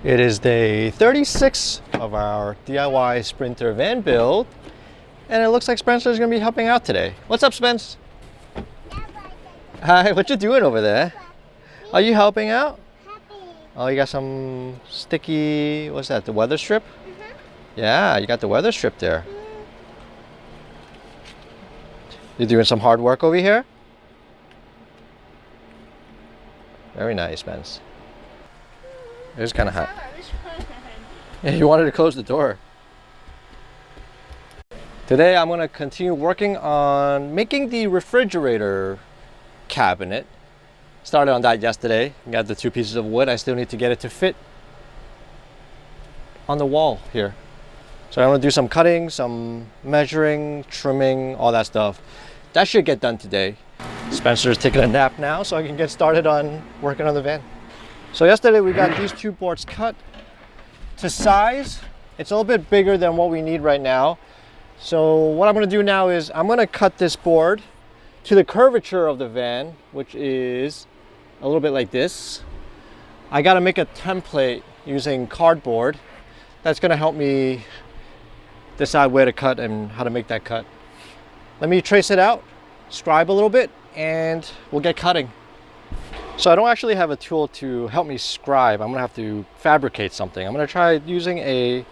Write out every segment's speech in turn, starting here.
It is day 36 of our DIY Sprinter van build, and it looks like Spencer is going to be helping out today. What's up, Spence? Hi, what you doing over there? Are you helping out? Oh, you got some sticky, what's that, the weather strip? Yeah, you got the weather strip there. You're doing some hard work over here? Very nice, Spence. It was kind of hot. Yeah, you wanted to close the door. Today I'm going to continue working on making the refrigerator cabinet. Started on that yesterday. Got the 2 pieces of wood. I still need to get it to fit on the wall here. So I'm going to do some cutting, some measuring, trimming, all that stuff. That should get done today. Spencer's taking a nap now, so I can get started on working on the van. So yesterday we got these 2 boards cut to size. It's a little bit bigger than what we need right now. So what I'm going to do now is I'm going to cut this board to the curvature of the van, which is a little bit like this. I got to make a template using cardboard. That's going to help me decide where to cut and how to make that cut. Let me trace it out, scribe a little bit, and we'll get cutting. So I don't actually have a tool to help me scribe. I'm gonna have to fabricate something. I'm gonna try using a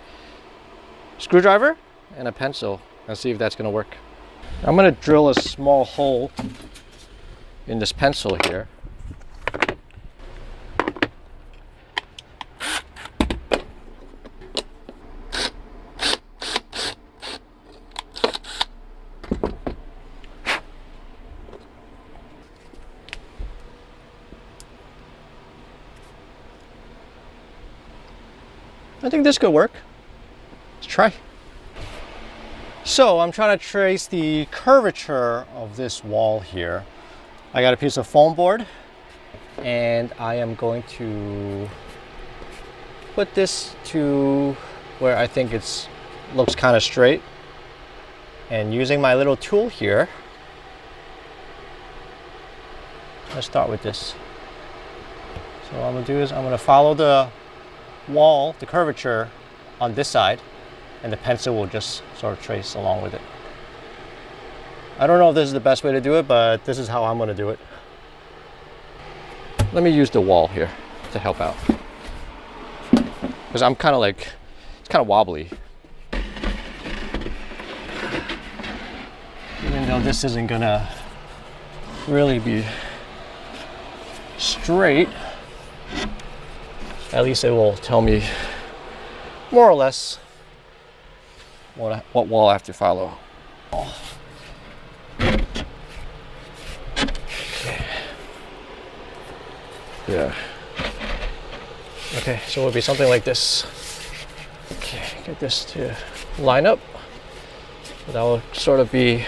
screwdriver and a pencil and see if that's gonna work. I'm gonna drill a small hole in this pencil here. I think this could work. Let's try. So I'm trying to trace the curvature of this wall here. I got a piece of foam board and I am going to put this to where I think it looks kind of straight. And using my little tool here, let's start with this. So what I'm gonna do is I'm gonna follow the wall, the curvature on this side, and the pencil will just sort of trace along with it. I don't know if this is the best way to do it, but this is how I'm going to do it. Let me use the wall here to help out, because I'm kind of like, it's kind of wobbly. Even though this isn't gonna really be straight, at least it will tell me more or less what wall I have to follow. Okay. Yeah. Okay, so it would be something like this. Okay, get this to line up. So that will sort of be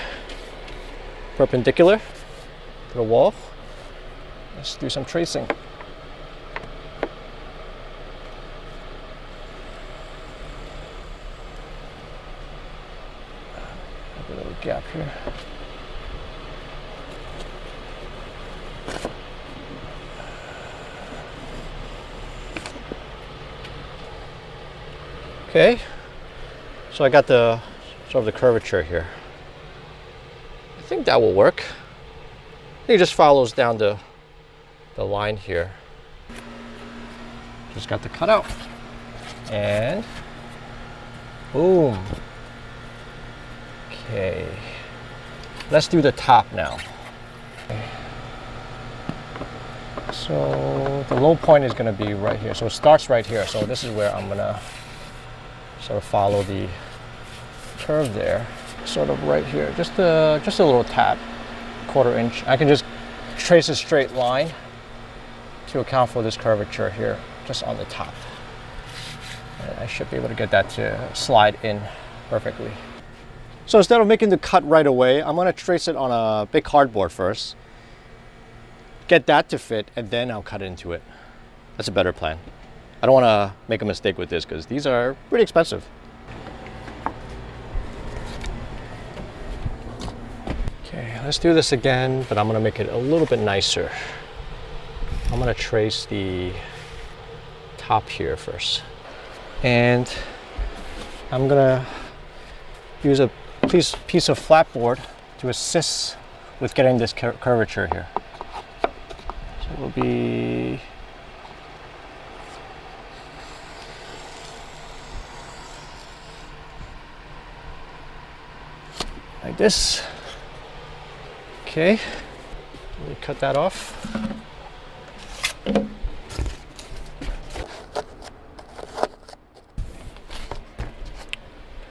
perpendicular to the wall. Let's do some tracing. A little gap here. Okay, so I got the sort of the curvature here. I think that will work. I think it just follows down the line here. Just got the cutout, and boom. Okay, let's do the top now. Okay. So the low point is going to be right here. So it starts right here. So this is where I'm going to sort of follow the curve there. Sort of right here. Just a little tap, 1/4 inch. I can just trace a straight line to account for this curvature here, just on the top. And I should be able to get that to slide in perfectly. So instead of making the cut right away, I'm going to trace it on a big cardboard first. Get that to fit, and then I'll cut into it. That's a better plan. I don't want to make a mistake with this because these are pretty expensive. Okay, let's do this again, but I'm going to make it a little bit nicer. I'm going to trace the top here first. And I'm gonna use a piece of flat board to assist with getting this curvature here. So it will be like this. Okay, let me cut that off.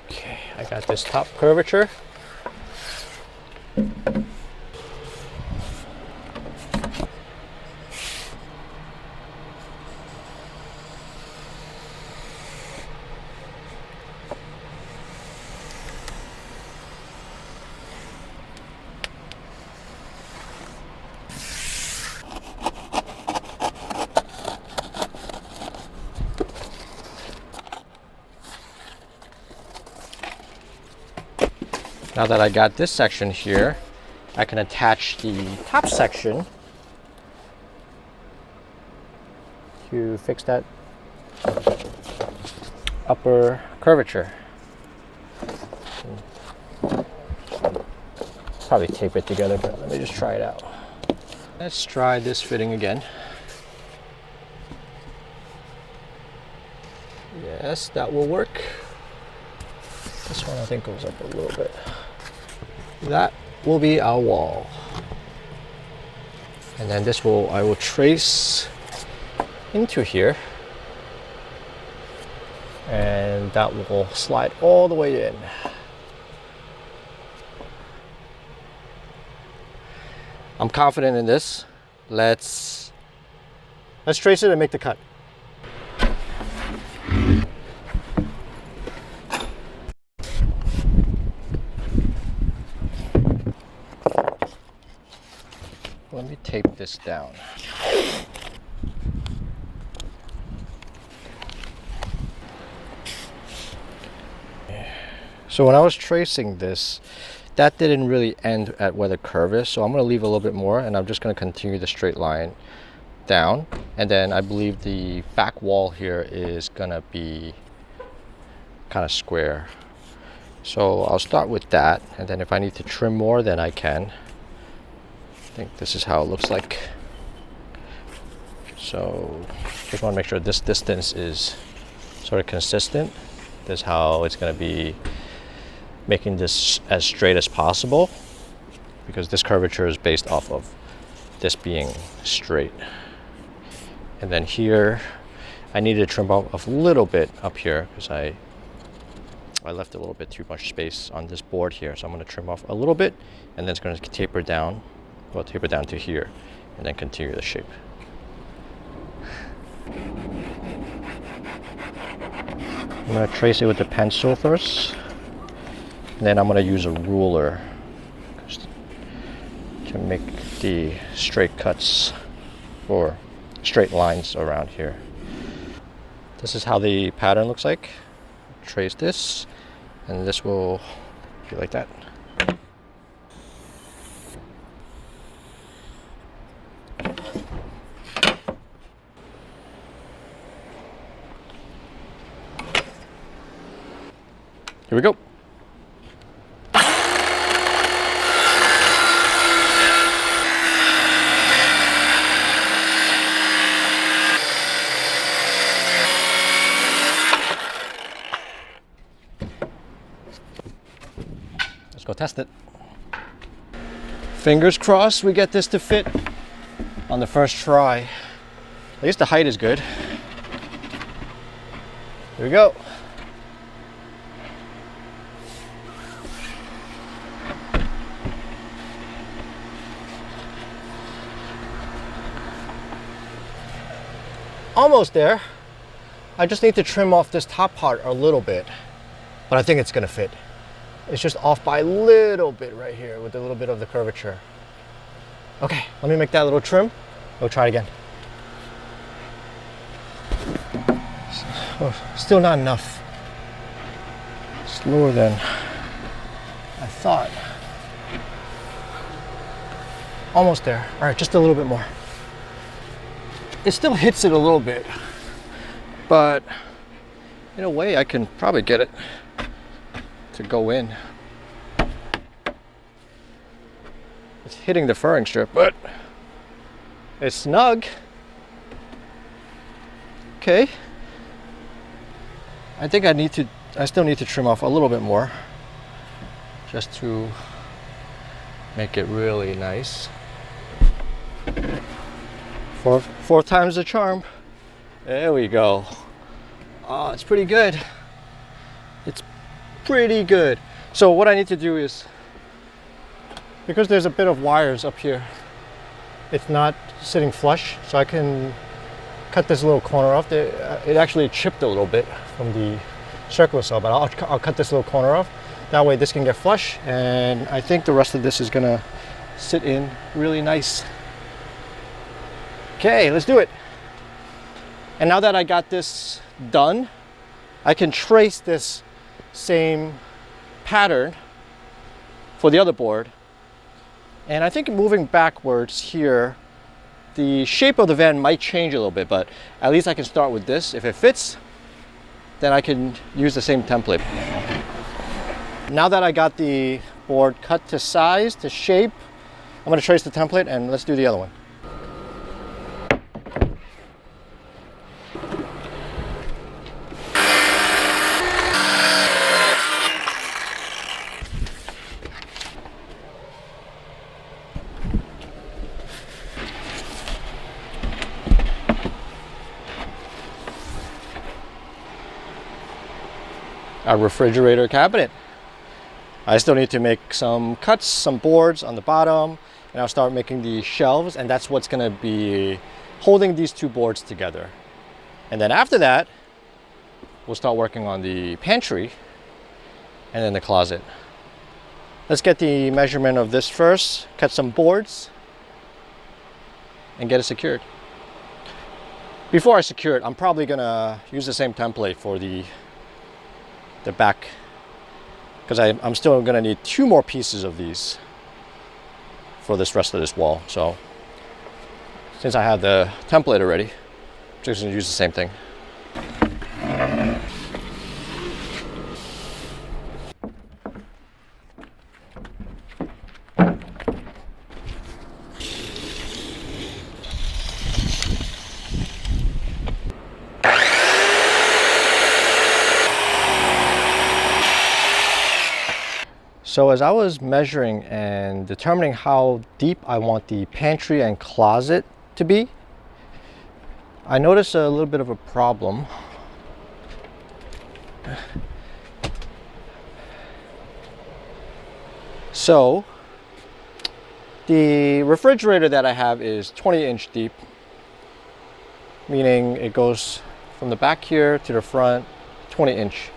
Okay, I got this top curvature. Now that I got this section here, I can attach the top section to fix that upper curvature. Probably tape it together, but let me just try it out. Let's try this fitting again. Yes, that will work. This one I think goes up a little bit. That will be our wall. And then this I will trace into here. And that will slide all the way in. I'm confident in this. Let's trace it and make the cut. Let me tape this down. So when I was tracing this, that didn't really end at where the curve is, so I'm going to leave a little bit more, and I'm just going to continue the straight line down. And then I believe the back wall here is going to be kind of square. So I'll start with that, and then if I need to trim more, then I can. I think this is how it looks like. So just want to make sure this distance is sort of consistent. This is how it's going to be making this as straight as possible, because this curvature is based off of this being straight. And then here I need to trim off a little bit up here because I left a little bit too much space on this board here, so I'm going to trim off a little bit, and then it's going to taper down. We'll taper down to here and then continue the shape. I'm going to trace it with the pencil first, and then I'm going to use a ruler to make the straight cuts or straight lines around here. This is how the pattern looks like. Trace this, and this will be like that. Here we go. Let's go test it. Fingers crossed we get this to fit on the first try. At least the height is good. Here we go. Almost there. I just need to trim off this top part a little bit, but I think it's gonna fit. It's just off by a little bit right here with a little bit of the curvature. Okay, let me make that little trim. We'll try it again. Oh, still not enough. It's lower than I thought. Almost there. All right, just a little bit more. It still hits it a little bit, but in a way I can probably get it to go in. It's hitting the furring strip, but it's snug. Okay. I think I still need to trim off a little bit more just to make it really nice. Fourth time's the charm. There we go. Oh, it's pretty good. It's pretty good. So what I need to do is, because there's a bit of wires up here, it's not sitting flush, so I can cut this little corner off. It actually chipped a little bit from the circular saw, but I'll cut this little corner off. That way this can get flush, and I think the rest of this is gonna sit in really nice. Okay, let's do it. And now that I got this done, I can trace this same pattern for the other board. And I think moving backwards here, the shape of the van might change a little bit, but at least I can start with this. If it fits, then I can use the same template. Now that I got the board cut to size, to shape, I'm gonna trace the template and let's do the other one. A refrigerator cabinet. I still need to make some cuts, some boards on the bottom, and I'll start making the shelves, and that's what's gonna be holding these two boards together. And then after that, we'll start working on the pantry and then the closet. Let's get the measurement of this first, cut some boards, and get it secured. Before I secure it, I'm probably gonna use the same template for the back, because I'm still gonna need 2 more pieces of these for this rest of this wall. So since I have the template already, I'm just gonna use the same thing. So as I was measuring and determining how deep I want the pantry and closet to be, I noticed a little bit of a problem. So the refrigerator that I have is 20-inch deep, meaning it goes from the back here to the front, 20-inch.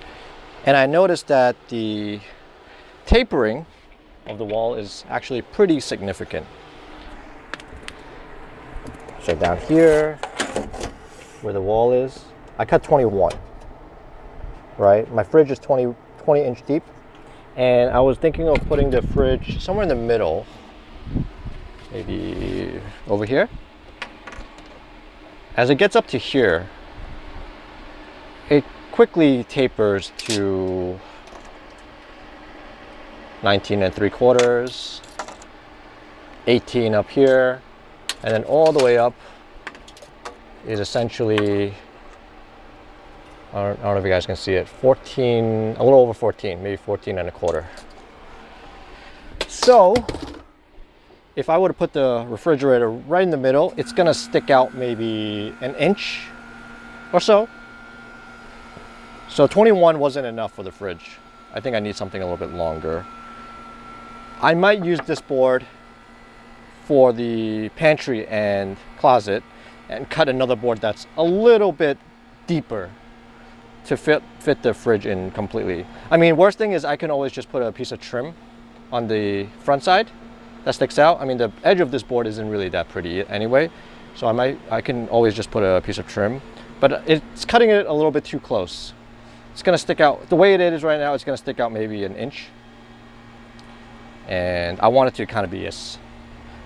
And I noticed that the tapering of the wall is actually pretty significant. So down here where the wall is, I cut 21, right? My fridge is 20-inch deep, and I was thinking of putting the fridge somewhere in the middle, maybe over here. As it gets up to here, it quickly tapers to 19 3/4, 18 up here, and then all the way up is essentially, I don't know if you guys can see it, 14, a little over 14, maybe 14 1/4. So if I were to put the refrigerator right in the middle, it's gonna stick out maybe 1 inch or so. So 21 wasn't enough for the fridge. I think I need something a little bit longer. I might use this board for the pantry and closet and cut another board that's a little bit deeper to fit the fridge in completely. I mean, worst thing is I can always just put a piece of trim on the front side that sticks out. I mean, the edge of this board isn't really that pretty anyway, so I can always just put a piece of trim, but it's cutting it a little bit too close. It's gonna stick out, the way it is right now, it's gonna stick out maybe 1 inch. And I want it to kind of be as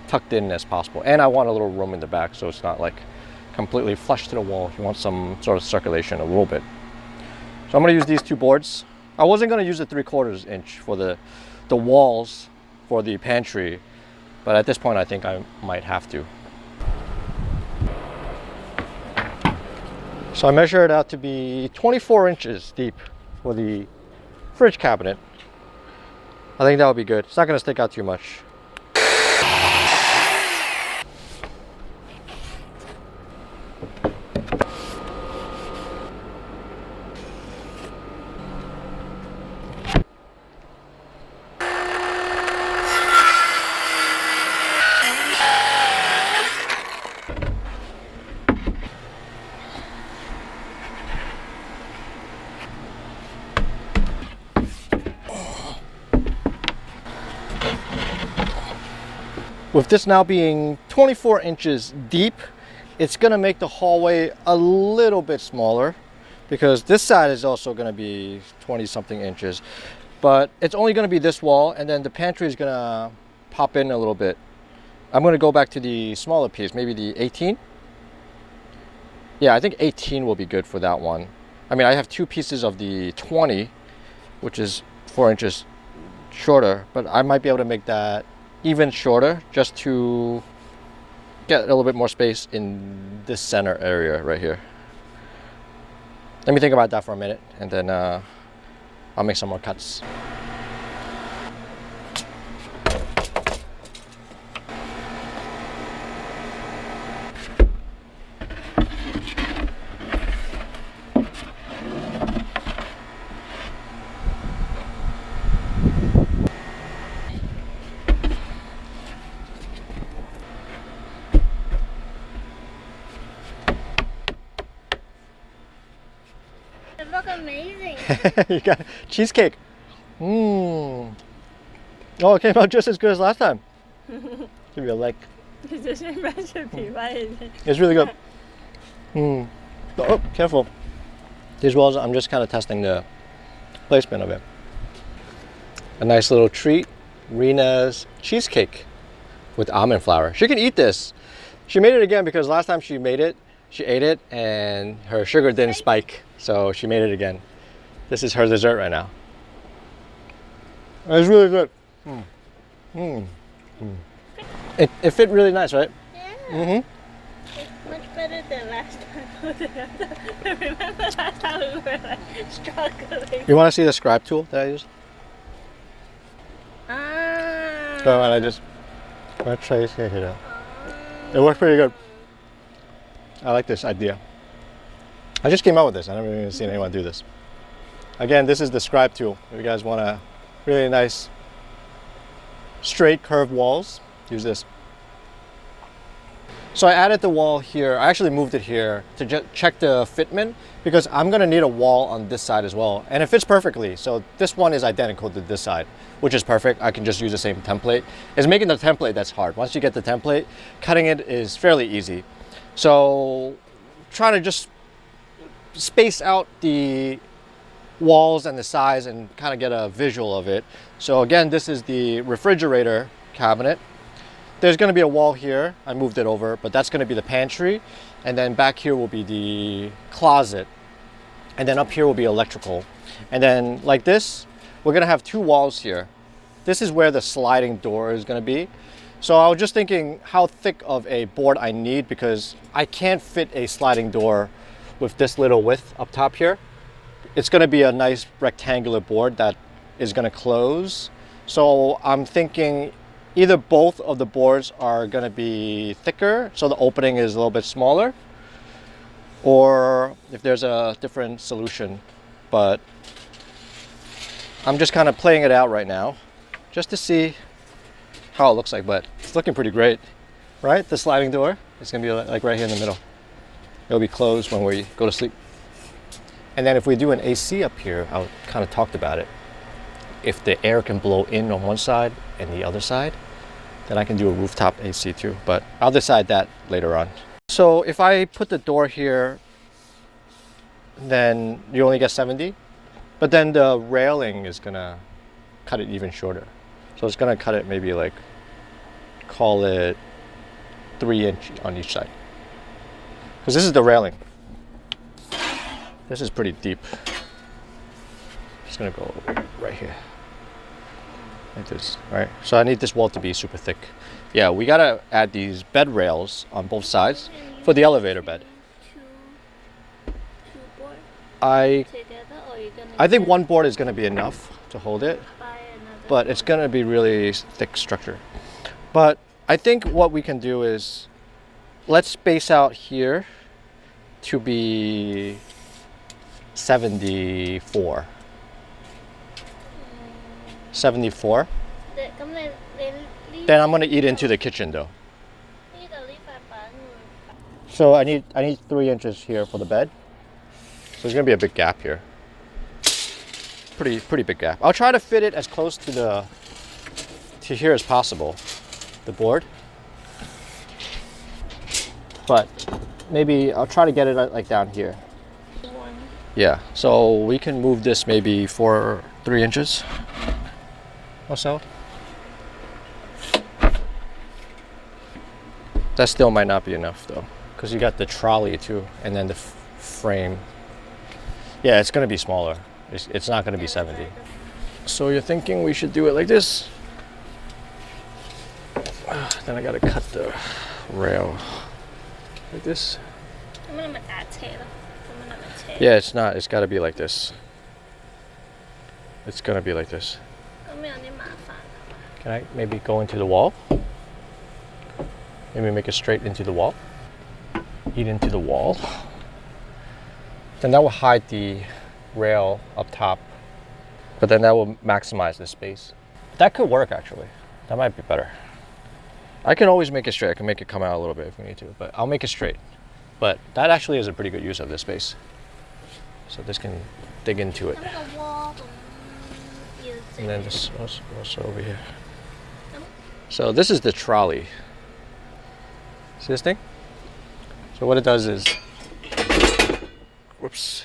tucked in as possible. And I want a little room in the back so it's not like completely flush to the wall. You want some sort of circulation a little bit. So I'm going to use these two boards. I wasn't going to use the 3/4 inch for the walls for the pantry, but at this point I think I might have to. So I measure it out to be 24 inches deep for the fridge cabinet. I think that would be good. It's not going to stick out too much. With this now being 24 inches deep, it's gonna make the hallway a little bit smaller because this side is also gonna be 20 something inches, but it's only gonna be this wall, and then the pantry is gonna pop in a little bit. I'm gonna go back to the smaller piece, maybe the 18. Yeah, I think 18 will be good for that one. I mean, I have two pieces of the 20, which is 4 inches shorter, but I might be able to make that even shorter just to get a little bit more space in this center area right here. Let me think about that for a minute, and then I'll make some more cuts. It looks amazing. You got cheesecake. Mmm. Oh, it came out just as good as last time. Give you a like. It's the same recipe, right? It's really good. Mmm. Oh, careful. These walls, I'm just kind of testing the placement of it. A nice little treat. Rena's cheesecake with almond flour. She can eat this. She made it again because last time she made it, she ate it and her sugar didn't spike. So she made it again. This is her dessert right now. It's really good. Mm. Mm. Mm. It fit really nice, right? Yeah. Mm-hmm. It's much better than last time. I remember last time we were like struggling. You want to see the scribe tool that I used? Ah. So I just let's try this here. It works pretty good. I like this idea. I just came out with this. I never even seen anyone do this. Again, this is the scribe tool. If you guys want a really nice straight curved walls, use this. So I added the wall here. I actually moved it here to check the fitment because I'm gonna need a wall on this side as well. And it fits perfectly. So this one is identical to this side, which is perfect. I can just use the same template. It's making the template that's hard. Once you get the template, cutting it is fairly easy. So try to just space out the walls and the size and kind of get a visual of it. So again, this is the refrigerator cabinet. There's going to be a wall here. I moved it over, but that's going to be the pantry. And then back here will be the closet. And then up here will be electrical. And then like this, we're going to have two walls here. This is where the sliding door is going to be. So I was just thinking how thick of a board I need because I can't fit a sliding door with this little width up top here. It's going to be a nice rectangular board that is going to close. So I'm thinking either both of the boards are going to be thicker so the opening is a little bit smaller, or if there's a different solution. But I'm just kind of playing it out right now just to see how it looks like, but it's looking pretty great, right? The sliding door is going to be like right here in the middle. It'll be closed when we go to sleep. And then if we do an AC up here, I kind of talked about it. If the air can blow in on one side and the other side, then I can do a rooftop AC too, but I'll decide that later on. So if I put the door here, then you only get 70, but then the railing is gonna cut it even shorter. So it's gonna cut it maybe like, call it 3 inch on each side. Because this is the railing. This is pretty deep. It's gonna go right here. Like this, right? So I need this wall to be super thick. Yeah, we gotta add these bed rails on both sides for the elevator bed. Two board I together, or you're gonna think one board is gonna be enough to hold it, buy another but it's gonna be really thick structure. But I think what we can do is let's space out here to be 74. 74. Then I'm gonna eat into the kitchen though. So I need 3 inches here for the bed. So there's gonna be a big gap here. Pretty big gap. I'll try to fit it as close to here as possible, the board. But maybe I'll try to get it like down here. Yeah, so we can move this maybe 3 inches or so. That still might not be enough though, because you got the trolley too, and then the frame. Yeah, it's gonna be smaller. It's not gonna be 70. So you're thinking we should do it like this? Then I gotta cut the rail like this. Yeah, it's not. It's gotta be like this. It's gonna be like this. Can I maybe go into the wall? Maybe make it straight into the wall. Eat into the wall. Then that will hide the rail up top. But then that will maximize the space. That could work actually. That might be better. I can always make it straight. I can make it come out a little bit if we need to, but I'll make it straight. But that actually is a pretty good use of this space. So this can dig into it. And then this also over here. So this is the trolley. See this thing? So what it does is, whoops,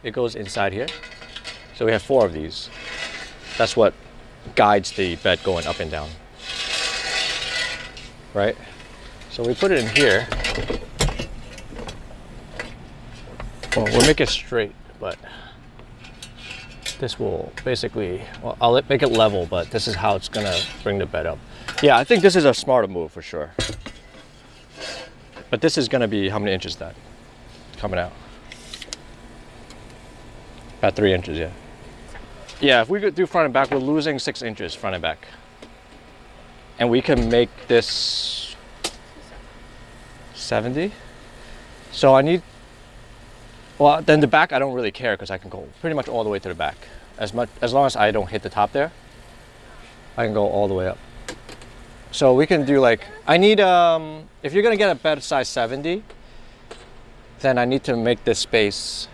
it goes inside here. So we have 4 of these. That's what guides the bed going up and down. Right? So we put it in here. Well, we'll make it straight, but this will basically, well, I'll make it level, but this is how it's gonna bring the bed up. Yeah, I think this is a smarter move for sure. But this is gonna be, how many inches that coming out? About 3 inches, yeah. Yeah, if we could do front and back, we're losing 6 inches front and back. And we can make this 70. So I need, well, then the back I don't really care because I can go pretty much all the way to the back. As long as I don't hit the top there, I can go all the way up. So we can do like, I need, if you're gonna get a bed size 70, then I need to make this space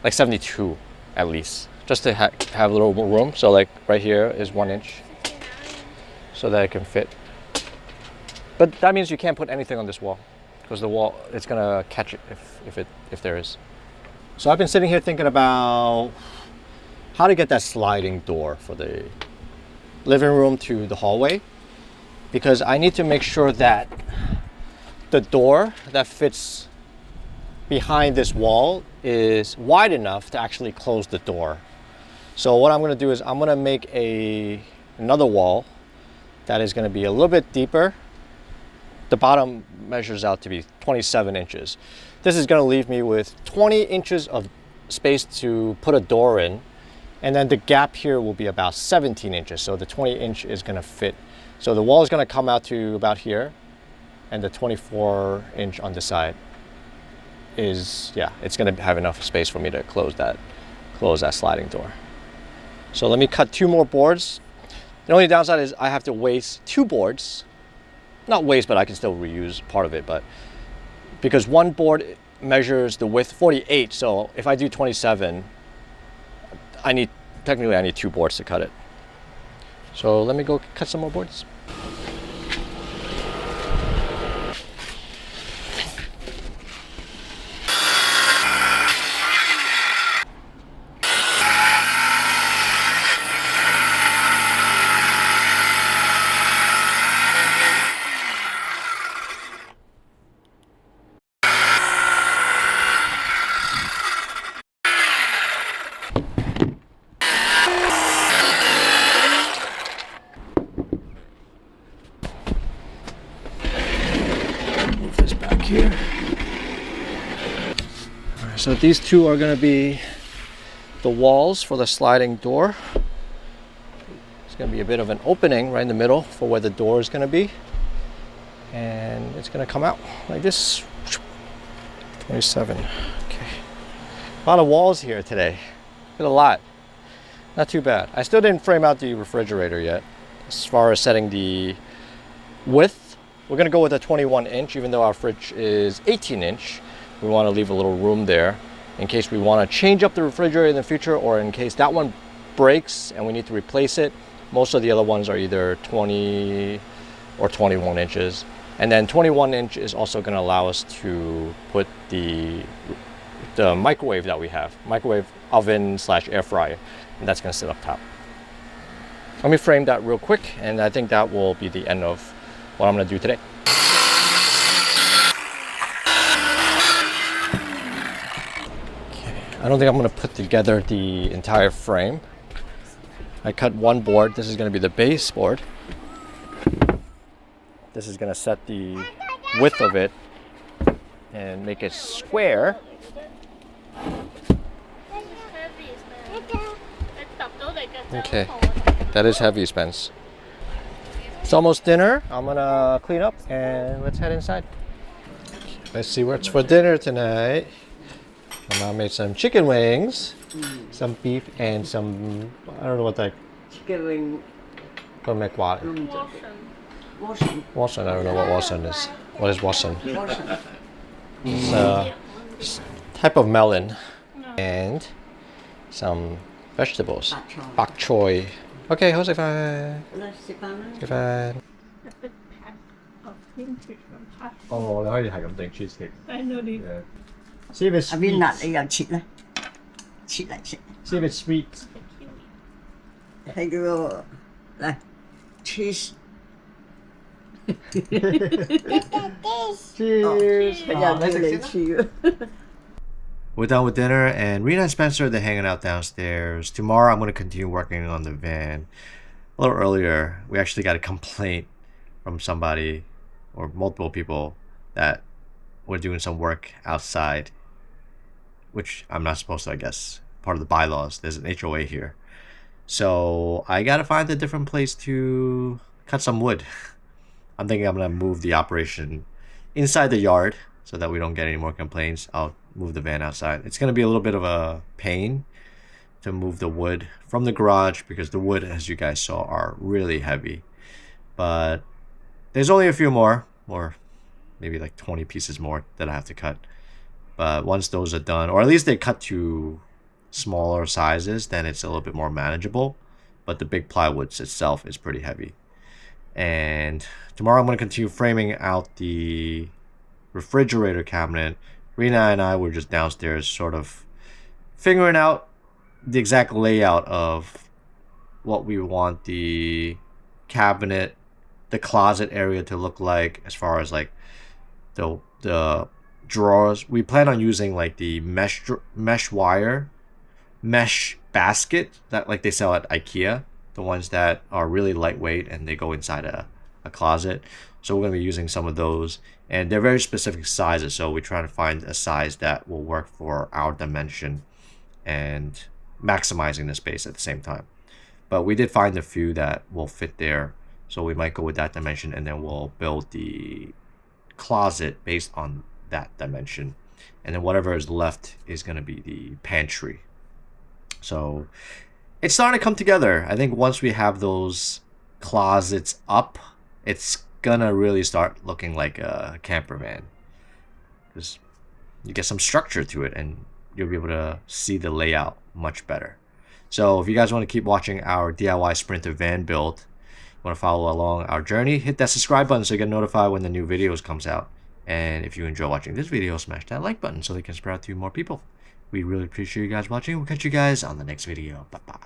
like 72 at least, just to have a little more room. So like right here is 1 inch so that it can fit. But that means you can't put anything on this wall because the wall, it's gonna catch it if there is. So I've been sitting here thinking about how to get that sliding door for the living room to the hallway, because I need to make sure that the door that fits behind this wall is wide enough to actually close the door. So what I'm gonna do is I'm gonna make another wall that is gonna be a little bit deeper. The bottom measures out to be 27 inches. This is gonna leave me with 20 inches of space to put a door in, and then the gap here will be about 17 inches. So the 20 inch is gonna fit. So the wall is gonna come out to about here, and the 24 inch on the side is, yeah, it's gonna have enough space for me to close that sliding door. So let me cut 2 more boards. The only downside is I have to waste 2 boards. Not waste, but I can still reuse part of it, but because one board measures the width 48, so if I do 27, technically I need 2 boards to cut it. So let me go cut some more boards. So these two are going to be the walls for the sliding door. It's going to be a bit of an opening right in the middle for where the door is going to be. And it's going to come out like this. 27. Okay. A lot of walls here today. Did a lot. Not too bad. I still didn't frame out the refrigerator yet. As far as setting the width, we're going to go with a 21 inch, even though our fridge is 18 inch. We want to leave a little room there in case we want to change up the refrigerator in the future, or in case that one breaks and we need to replace it. Most of the other ones are either 20 or 21 inches. And then 21 inch is also going to allow us to put the microwave that we have, microwave oven / air fryer, and that's going to sit up top. Let me frame that real quick, and I think that will be the end of what I'm going to do today. I don't think I'm going to put together the entire frame. I cut one board. This is going to be the base board. This is going to set the width of it and make it square. Okay, that is heavy, Spence. It's almost dinner. I'm going to clean up and let's head inside. Let's see what's for dinner tonight. My mom made some chicken wings, some beef, and some, I don't know what that. Chicken wing. Wasson, I don't know what wasson is. What is wasson? It's a type of melon. And some vegetables. Bok choy. Okay, how's it fine? Oh, 你可以係咁整 cheesecake. I know this. Yeah. See if it's 阿邊 sweet. 辣你又切啦，切嚟食。 See if it's sweet. 係嗰個嚟 cheese。 Cheers. 係又叫你切。 We're done with dinner, and Rena and Spencer, they're hanging out downstairs. Tomorrow, I'm going to continue working on the van. A little earlier, we actually got a complaint from somebody or multiple people that we're doing some work outside, which I'm not supposed to, I guess. Part of the bylaws. There's an HOA here. So I got to find a different place to cut some wood. I'm thinking I'm going to move the operation inside the yard so that we don't get any more complaints. I'll move the van outside. It's going to be a little bit of a pain to move the wood from the garage because the wood, as you guys saw, are really heavy. But there's only a few more, or maybe like 20 pieces more that I have to cut. But once those are done, or at least they cut to smaller sizes, then it's a little bit more manageable. But the big plywoods itself is pretty heavy. And tomorrow I'm going to continue framing out the refrigerator cabinet. Rena and I were just downstairs sort of figuring out the exact layout of what we want the cabinet, the closet area to look like, as far as like the drawers. We plan on using like the mesh wire, mesh basket that like they sell at IKEA, the ones that are really lightweight and they go inside a closet. So we're going to be using some of those, and they're very specific sizes, so we're trying to find a size that will work for our dimension and maximizing the space at the same time. But we did find a few that will fit there, so we might go with that dimension, and then we'll build the closet based on that dimension, and then whatever is left is going to be the pantry. So it's starting to come together. I think once we have those closets up, it's gonna really start looking like a camper van, because you get some structure to it and you'll be able to see the layout much better. So if you guys want to keep watching our DIY Sprinter van build, want to follow along our journey, hit that subscribe button so you get notified when the new videos comes out. And if you enjoy watching this video, smash that like button so they can spread out to more people. We really appreciate you guys watching. We'll catch you guys on the next video. Bye bye.